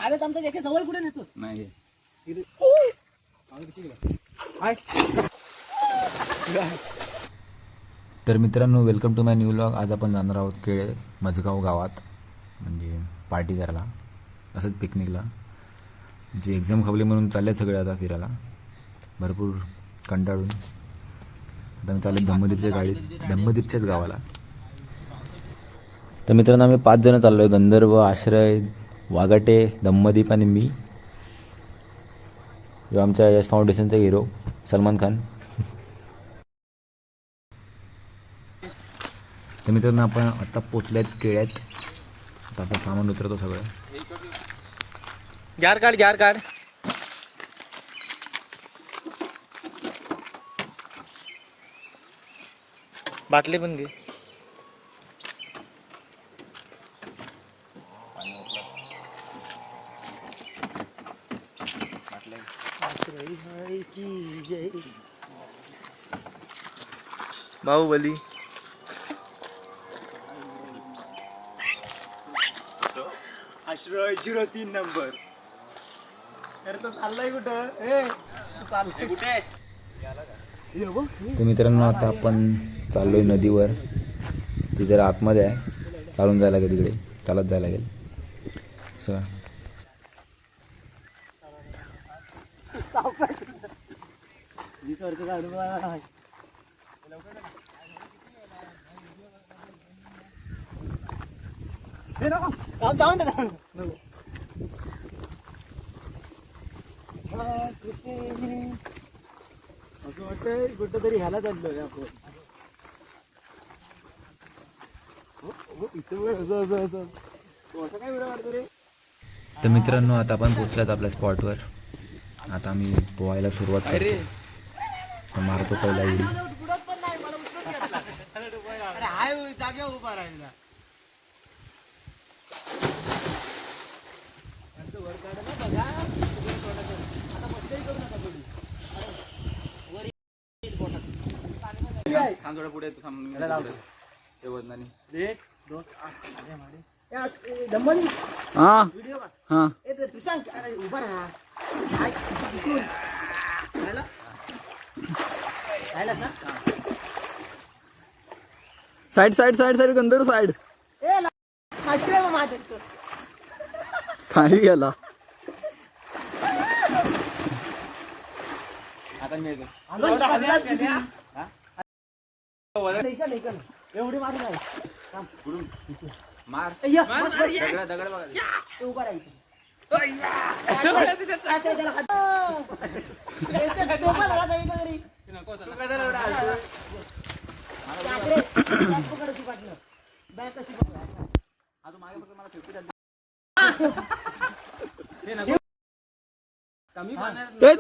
माझ्या आमच्या एका जवळ कुठे नेतो नाही. तर मित्रांनो, welcome to my new vlog. आज आपण जाणार आहोत केळे मजगाव गावात, म्हणजे पार्टी करायला, असंच पिकनिकला. म्हणजे एक्झाम खवली म्हणून चालले सगळे आता फिरायला, भरपूर कंटाळून. आता मी चालले धम्मदीपच्या गाडीत, धम्मदीपच्याच गावाला. तर मित्रांनो, आम्ही 5 जण चाललो आहे. गंधर्व, आश्रय, वाघाटे, धम्मदीप आणि मी. जो आमच्या यश फाउंडेशनचा हिरो सलमान खान. तर मित्रांनो, आपण आता पोचल्यात केळ्यात. आता आपण सामान उतरतो सगळं. जार काढ बाटले पण घे. बाहुबली आश्रय 03 नंबर. अरे तो चाललाय कुठं? चाललाय कुठे? तर मित्रांनो, आता आपण चाललोय नदीवर. ती जरा आतमध्ये आहे, चालून जायला लागेल, तिकडे चालत जायला लागेल. चला. असं वाटतंय कुठं तरी ह्याला चाललोय आपण. काय बरं वाटतं रे. तर मित्रांनो, आता आपण पोचल्यात आपल्या स्पॉटवर. आता आम्ही पोहायला सुरुवात करतो. तर मारतो पहिला उडी. जागे उभा राहिला. पुढे उभा राहा. साइड साइड साइड साइड गंधर्व साइड. खाली गेला. एवढी मारू नाही. मार दगड बघा. उभा राहायचं.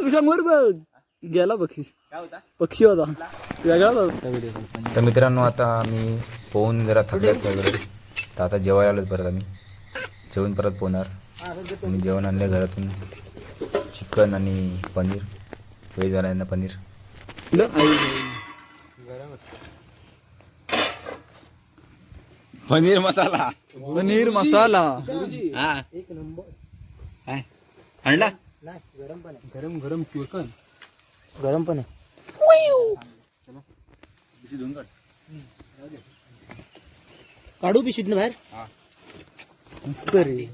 समोर बघ गेला पक्षी. पक्षी होता वेगळाच होता. तर मित्रांनो, आता आम्ही पोहून जरा थकल्यात सगळे. तर आता जेवायला आलोच परत. आम्ही जेवण परत पोहणार. आम्ही जेवण आणले घरातून, चिकन आणि पनीर. व्हेज वाल्यांना पनीर. पनीर मसाला. पनीर मसाला. हा, एक नंबर. काय आणला? नाही, गरम पण आहे. गरम गरम चिकन. गरम पण आहे. काढू पिशीत ना बाहेर. मस्त रे.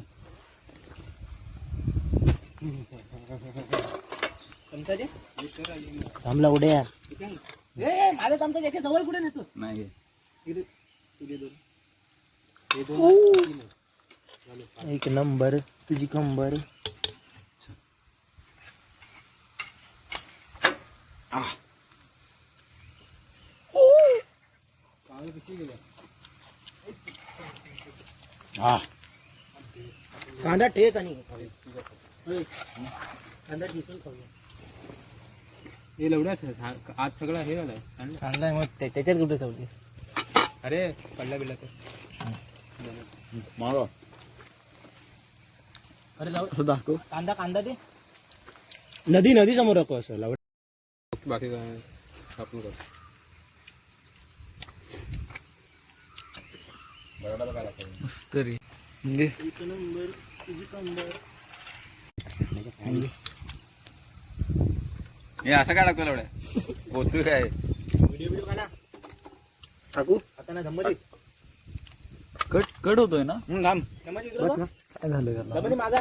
थांबला उड्या. माझ्या आमच्या एका जवळ कुठे नेतो. नाही. एक नंबर तुझी कंबर. कांदा ठेच आणि कांदा ठेचून खाऊया. हे लवड्याच आज सगळं हे झालंय. कांदा मग त्याच्यात कुठे ठेवली. अरे पडला बिडला तर मारो. अरे जाऊ असं दाखव. कांदा दे. नदी समोर राखो असं लावड. बाकी काय आपण कर. मस्त रे. म्हणजे एक नंबर तुझी कंबर. हे असं काय टाकतो एवढ्या पोतू काय व्हिडिओ काढा टाकू आता ना धम्मदी कट होतोय ना थांब धम्मदी इकडं बघ. काय झालं त्याला धम्मदी माझा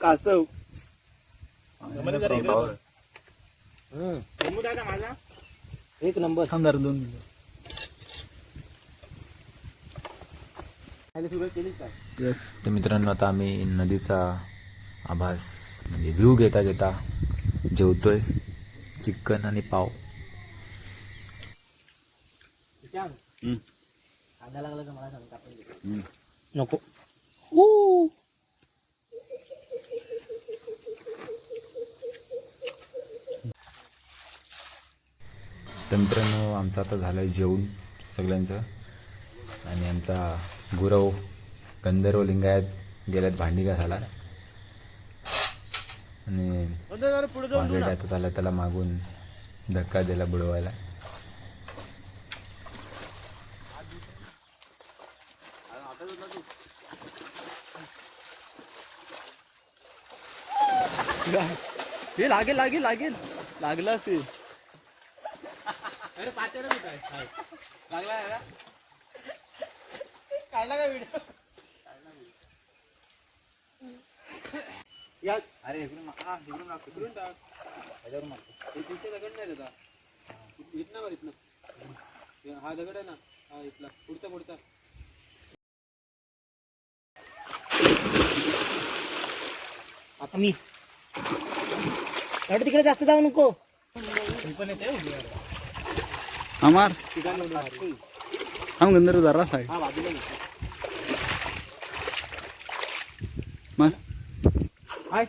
कासव धम्मदी जरा इकडं बघ. धम्मू दादा माझा एक नंबर थांबदार 2 मिनिटं सुरुवात केलीच काय तर मित्रांनो आता आम्ही नदीचा आभास म्हणजे व्ह्यू घेता घेता जेवतोय चिकन आणि पाव कांदा लागला तर मला सांग कापून दे. नको तर मित्रांनो आमचं आता झालं जेवून सगळ्यांचं आणि आमचा गुरव गंधर्व लिंगायत गेल्यात भांडी घासायला आणि माझ्या डॅथच आला त्याला मागून धक्का दिला बुडवायला हे लागेल लागेल लागेल लागला असेल अरे पातेलं कुठं आहे? लागला काढला का व्हिडिओ अरे इकडून इकडून टाक ह्याच्यावर मारतो हे तिथे दगड नाही देता इथनं वर इथनं हा दगड आहे ना हा इथला पुढचा आता मी एवढं तिकडे जास्त जाऊ नको अमार हम गंधर्व जरा साहेब हा बाजूला घे. मग हाय.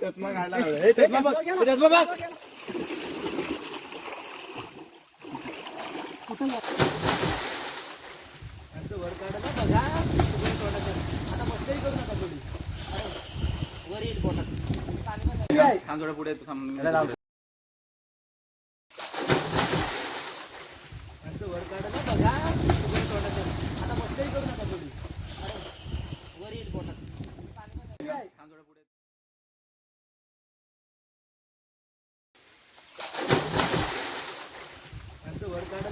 चष्मा काढला हे चष्मा बघ चष्मा बघ वर काढा ना बघा आता मस्करी करू नका थोडी वर येईल पोटात थांब थोडं पुढे तू थांब वर काढा ना बघा आता मस्करी करू नका थोडी वर येईल पोटात थांब थोडं पुढे वर काढा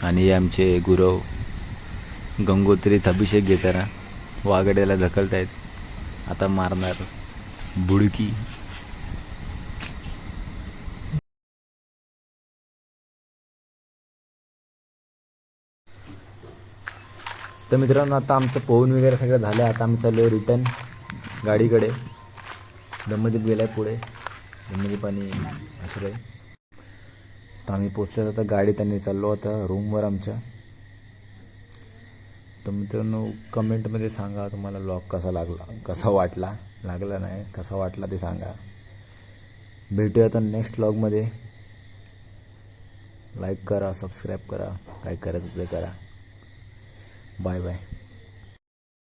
आणि आमचे गुरव गंगोत्रीत अभिषेक घेताना वागड्याला ढकलतायत आता मारणार बुडकी तर मित्रांनो आता आमचं पोहून वगैरे सगळं झालं आता आम्ही चाललो रिटर्न गाडीकडे दमदीप गेलाय पुढे दमदीप आणि आश्रय तर आम्ही पोचलो आता गाडीत आणि चाललो आता रूमवर आमच्या तर मित्रांनो कमेंटमध्ये सांगा तुम्हाला व्लॉग कसा वाटला लागला नाही कसा वाटला ते सांगा भेटूया आता नेक्स्ट व्लॉगमध्ये लाईक करा सबस्क्राईब करा काय करायचं ते करा बाय बाय